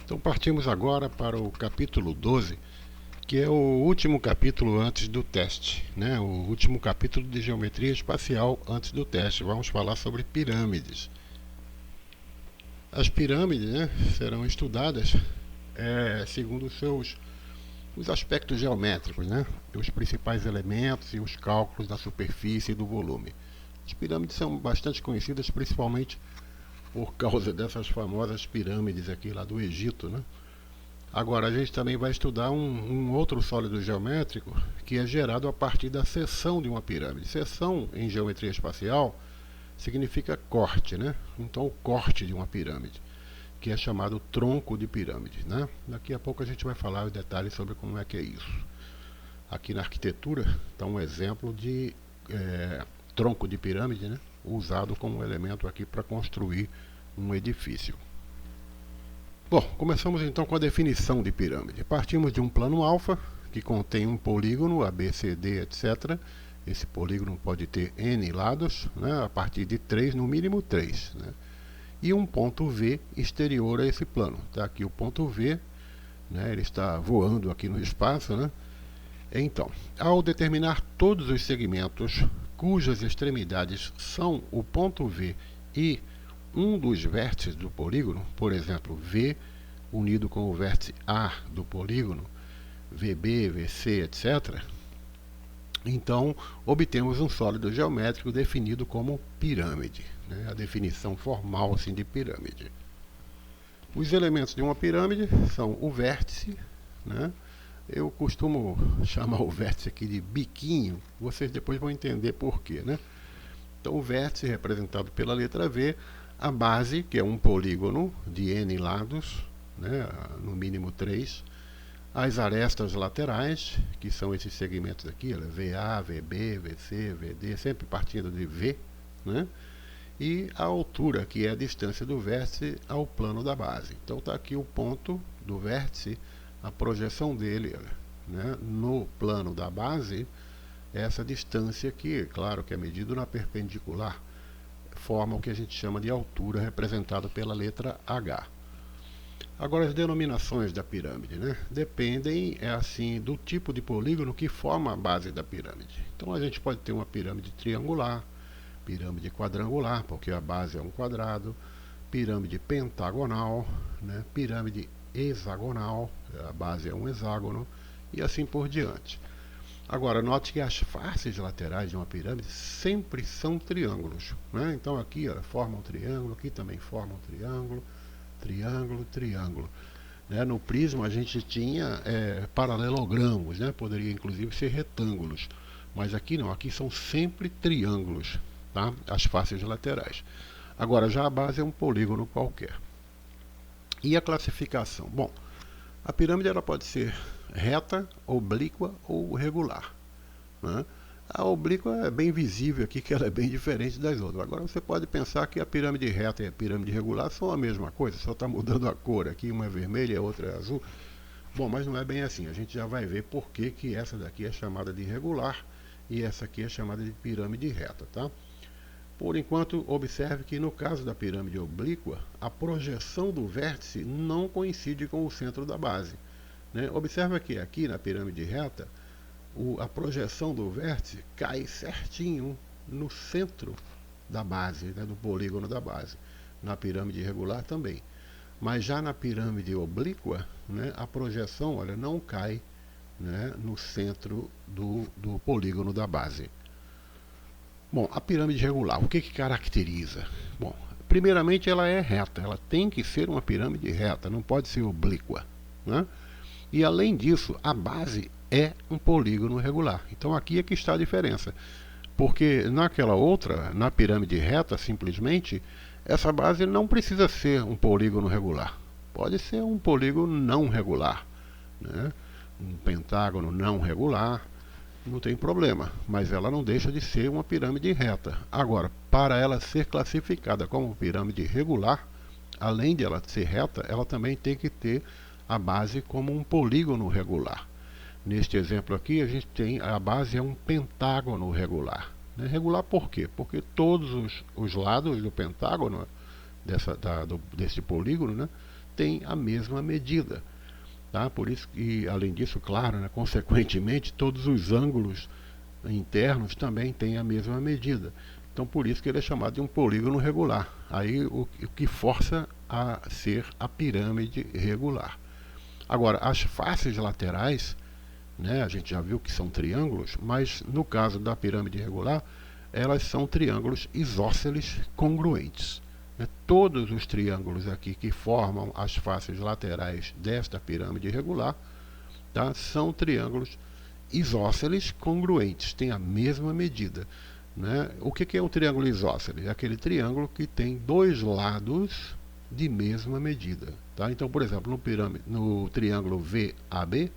Então partimos agora para o capítulo 12, que é o último capítulo antes do teste, né? O último capítulo de geometria espacial antes do teste. Vamos falar sobre pirâmides. As pirâmides, né, serão estudadas segundo os aspectos geométricos, né? Os principais elementos e os cálculos da superfície e do volume. As pirâmides são bastante conhecidas principalmente por causa dessas famosas pirâmides aqui lá do Egito, né? Agora a gente também vai estudar um outro sólido geométrico que é gerado a partir da seção de uma pirâmide. Seção em geometria espacial significa corte, né? Então o corte de uma pirâmide, que é chamado tronco de pirâmide, né? Daqui a pouco a gente vai falar os detalhes sobre como é que é isso. Aqui na arquitetura está um exemplo de tronco de pirâmide, né? Usado como elemento aqui para construir um edifício. Bom, começamos então com a definição de pirâmide. Partimos de um plano alfa, que contém um polígono, A, B, C, D, etc. Esse polígono pode ter N lados, né, a partir de 3, no mínimo 3. Né, e um ponto V exterior a esse plano. Está aqui o ponto V, né, ele está voando aqui no espaço. Né. Então, ao determinar todos os segmentos cujas extremidades são o ponto V e um dos vértices do polígono, por exemplo, V unido com o vértice A do polígono, VB, VC, etc., então obtemos um sólido geométrico definido como pirâmide, né? A definição formal assim, de pirâmide. Os elementos de uma pirâmide são o vértice, né? Eu costumo chamar o vértice aqui de biquinho, vocês depois vão entender por quê, né? Então o vértice representado pela letra V, a base, que é um polígono de N lados, né, no mínimo 3, as arestas laterais, que são esses segmentos aqui, VA, VB, VC, VD, sempre partindo de V, né, e a altura, que é a distância do vértice ao plano da base. Então está aqui o ponto do vértice, a projeção dele, né, no plano da base, essa distância aqui, claro que é medido na perpendicular, forma o que a gente chama de altura, representado pela letra H. Agora as denominações da pirâmide, né, dependem assim do tipo de polígono que forma a base da pirâmide. Então a gente pode ter uma pirâmide triangular, pirâmide quadrangular, porque a base é um quadrado, pirâmide pentagonal, né, pirâmide hexagonal, a base é um hexágono, e assim por diante. Agora, note que as faces laterais de uma pirâmide sempre são triângulos, né? Então aqui forma um triângulo, aqui também forma um triângulo, triângulo, triângulo. Né? No prisma a gente tinha paralelogramos, né? Poderia inclusive ser retângulos, mas aqui não, aqui são sempre triângulos, tá? As faces laterais. Agora, já a base é um polígono qualquer. E a classificação? Bom, a pirâmide ela pode ser reta, oblíqua ou regular, né? A oblíqua é bem visível aqui que ela é bem diferente das outras. Agora você pode pensar que a pirâmide reta e a pirâmide regular são a mesma coisa, só está mudando a cor. Aqui uma é vermelha e a outra é azul. Bom, mas não é bem assim. A gente já vai ver por que essa daqui é chamada de regular e essa aqui é chamada de pirâmide reta, tá? Por enquanto, observe que no caso da pirâmide oblíqua, a projeção do vértice não coincide com o centro da base. Né? Observe que aqui na pirâmide reta, a projeção do vértice cai certinho no centro da base, né, do polígono da base. Na pirâmide regular também. Mas já na pirâmide oblíqua, né, a projeção não cai, né, no centro do polígono da base. Bom, a pirâmide regular, o que caracteriza? Bom, primeiramente ela é reta, ela tem que ser uma pirâmide reta, não pode ser oblíqua, né? E além disso, a base é um polígono regular. Então aqui é que está a diferença. Porque naquela outra, na pirâmide reta, simplesmente, essa base não precisa ser um polígono regular. Pode ser um polígono não regular, né? Um pentágono não regular, não tem problema. Mas ela não deixa de ser uma pirâmide reta. Agora, para ela ser classificada como pirâmide regular, além de ela ser reta, ela também tem que ter a base como um polígono regular. Neste exemplo aqui, a gente tem a base é um pentágono regular. Né? Regular por quê? Porque todos os lados do pentágono, desse polígono, né, tem a mesma medida. Tá? Por isso, e além disso, claro, né, consequentemente, todos os ângulos internos também têm a mesma medida. Então, por isso que ele é chamado de um polígono regular. Aí, o que força a ser a pirâmide regular. Agora, as faces laterais, né, a gente já viu que são triângulos, mas no caso da pirâmide regular, elas são triângulos isósceles congruentes. Né? Todos os triângulos aqui que formam as faces laterais desta pirâmide regular, tá, são triângulos isósceles congruentes, têm a mesma medida. Né? O que é um triângulo isósceles? É aquele triângulo que tem dois lados de mesma medida. Tá? Então, por exemplo, no triângulo VAB,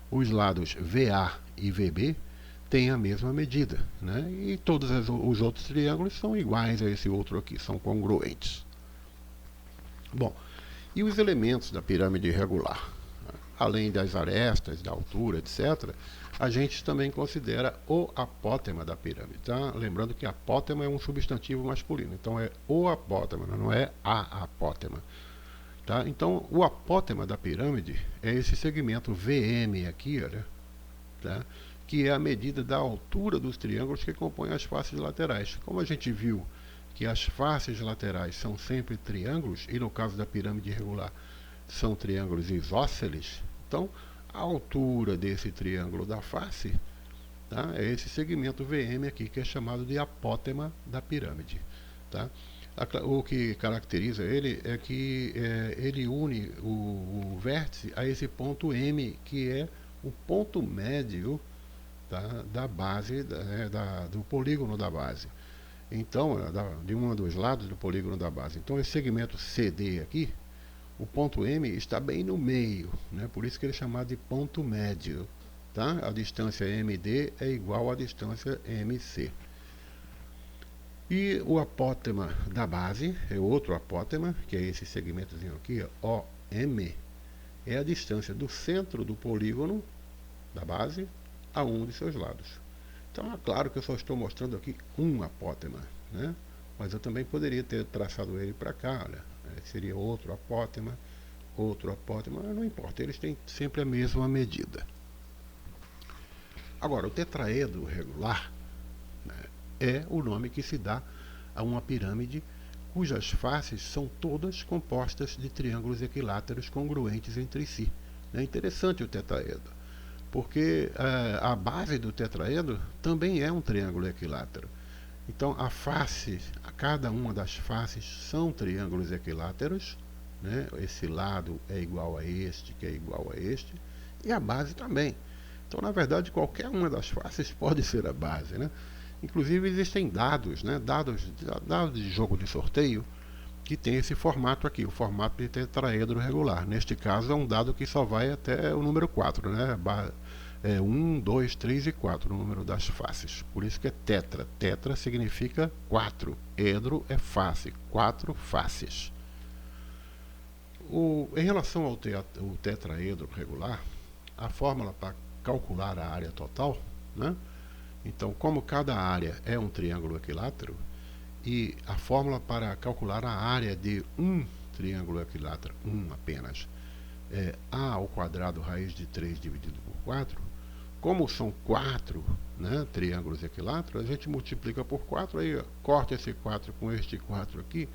os lados VA e VB têm a mesma medida. Né? E todos os outros triângulos são iguais a esse outro aqui, são congruentes. Bom, e os elementos da pirâmide irregular? Além das arestas, da altura, etc., a gente também considera o apótema da pirâmide. Tá? Lembrando que apótema é um substantivo masculino, então é o apótema, não é a apótema. Tá? Então, o apótema da pirâmide é esse segmento VM aqui, olha, tá? Que é a medida da altura dos triângulos que compõem as faces laterais. Como a gente viu que as faces laterais são sempre triângulos, e no caso da pirâmide irregular são triângulos isósceles, então a altura desse triângulo da face, tá, é esse segmento VM aqui, que é chamado de apótema da pirâmide. Tá? O que caracteriza ele é que ele une o vértice a esse ponto M, que é o ponto médio, tá, da base, do polígono da base. Então, de um dos lados do polígono da base. Então, esse segmento CD aqui, o ponto M está bem no meio, né? Por isso que ele é chamado de ponto médio. Tá? A distância MD é igual à distância MC. E o apótema da base é outro apótema, que é esse segmentozinho aqui, ó, OM, é a distância do centro do polígono da base a um de seus lados. Então é claro que eu só estou mostrando aqui um apótema, né? Mas eu também poderia ter traçado ele para cá, olha, seria outro apótema, não importa, eles têm sempre a mesma medida. Agora, o tetraedro regular, né, é o nome que se dá a uma pirâmide cujas faces são todas compostas de triângulos equiláteros congruentes entre si. É interessante o tetraedro, porque a base do tetraedro também é um triângulo equilátero. Então, cada uma das faces são triângulos equiláteros, né? Esse lado é igual a este, que é igual a este, e a base também. Então, na verdade, qualquer uma das faces pode ser a base, né? Inclusive, existem dados, né? Dados de jogo de sorteio, que tem esse formato aqui, o formato de tetraedro regular. Neste caso, é um dado que só vai até o número 4, né? 1, 2, 3 e 4, o número das faces. Por isso que é tetra. Tetra significa 4. Edro é face, 4 faces. Em relação ao tetraedro regular, a fórmula para calcular a área total, né? Então, como cada área é um triângulo equilátero, e a fórmula para calcular a área de um triângulo equilátero, apenas, é a ao quadrado raiz de 3 dividido por 4, como são 4, né, triângulos equiláteros, a gente multiplica por 4, aí corta esse 4 com este 4 aqui,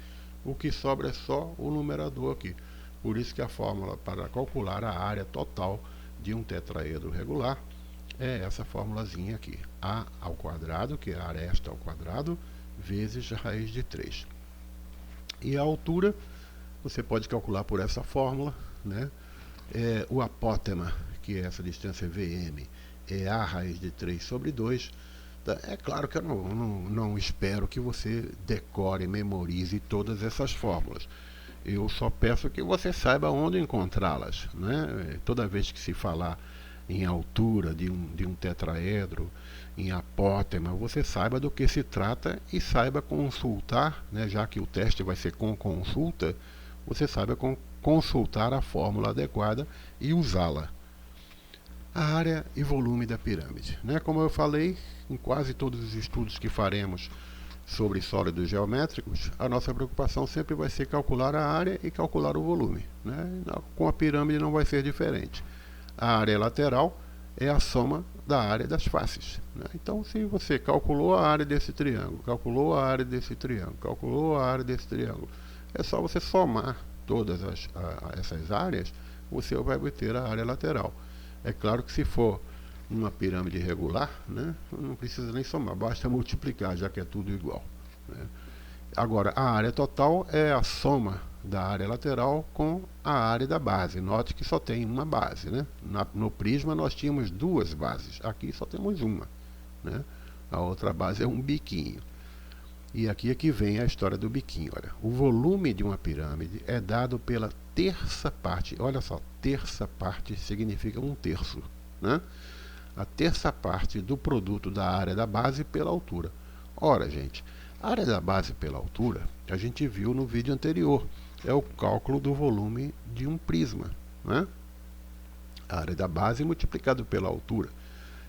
o que sobra é só o numerador aqui. Por isso que a fórmula para calcular a área total de um tetraedro regular é essa formulazinha aqui, a ao quadrado, que é a aresta ao quadrado, vezes a raiz de 3. E a altura, você pode calcular por essa fórmula, né? O apótema, que é essa distância VM, é a raiz de 3 sobre 2. É claro que eu não espero que você decore, memorize todas essas fórmulas. Eu só peço que você saiba onde encontrá-las, né? Toda vez que se falar em altura de um tetraedro, em apótema, você saiba do que se trata e saiba consultar, né? Já que o teste vai ser com consulta, você saiba consultar a fórmula adequada e usá-la. A área e volume da pirâmide, né? Como eu falei, em quase todos os estudos que faremos sobre sólidos geométricos, a nossa preocupação sempre vai ser calcular a área e calcular o volume, né? Com a pirâmide não vai ser diferente. A área lateral é a soma da área das faces, né? Então, se você calculou a área desse triângulo, calculou a área desse triângulo, calculou a área desse triângulo, é só você somar todas essas áreas, você vai obter a área lateral. É claro que se for uma pirâmide regular, né, não precisa nem somar, basta multiplicar, já que é tudo igual, né? Agora, a área total é a soma da área lateral com a área da base. Note que só tem uma base, né? No prisma nós tínhamos duas bases, aqui só temos uma, né? A outra base é um biquinho. E aqui é que vem a história do biquinho. Olha, o volume de uma pirâmide é dado pela terça parte. Olha só, terça parte significa um terço, né? A terça parte do produto da área da base pela altura. Ora, gente, a área da base pela altura, a gente viu no vídeo anterior, é o cálculo do volume de um prisma, né? A área da base multiplicado pela altura.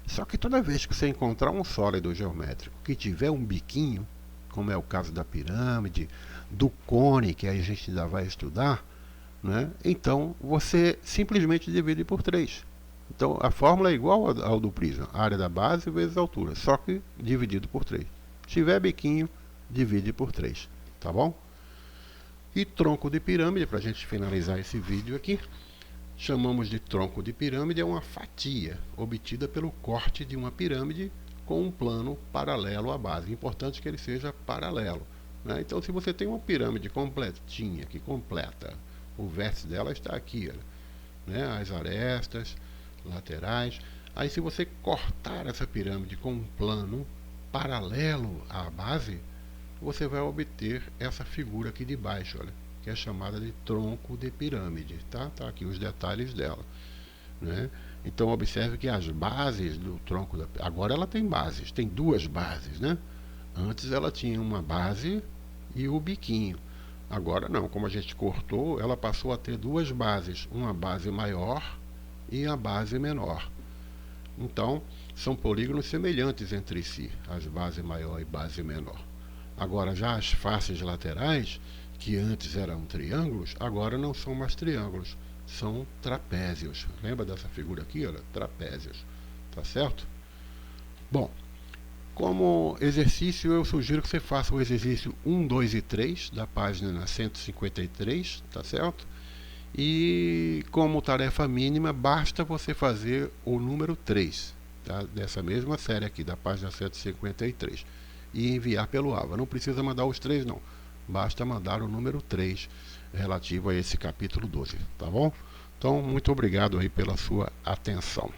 Só que toda vez que você encontrar um sólido geométrico que tiver um biquinho, como é o caso da pirâmide, do cone, que a gente ainda vai estudar, né? Então você simplesmente divide por 3. Então a fórmula é igual ao do prisma, área da base vezes a altura, só que dividido por 3. Se tiver biquinho, divide por 3, tá bom? E tronco de pirâmide, para a gente finalizar esse vídeo aqui, chamamos de tronco de pirâmide, é uma fatia obtida pelo corte de uma pirâmide com um plano paralelo à base. Importante que ele seja paralelo, né? Então, se você tem uma pirâmide completinha, que completa, o vértice dela está aqui, né? As arestas laterais. Aí, se você cortar essa pirâmide com um plano paralelo à base, você vai obter essa figura aqui de baixo, olha, que é chamada de tronco de pirâmide, tá? Tá aqui os detalhes dela, né? Então observe que as bases do tronco agora ela tem bases, tem duas bases, né? Antes ela tinha uma base e o biquinho. Agora não, como a gente cortou, ela passou a ter duas bases, uma base maior e a base menor. Então são polígonos semelhantes entre si, as bases maior e base menor. Agora já as faces laterais, que antes eram triângulos, agora não são mais triângulos, são trapézios. Lembra dessa figura aqui? Olha, trapézios. Tá certo? Bom, como exercício, eu sugiro que você faça o exercício 1, 2 e 3 da página 153, tá certo? E como tarefa mínima, basta você fazer o número 3, tá? Dessa mesma série aqui, da página 153, e enviar pelo AVA. Não precisa mandar os 3, não. Basta mandar o número 3 relativo a esse capítulo 12, tá bom? Então, muito obrigado aí pela sua atenção.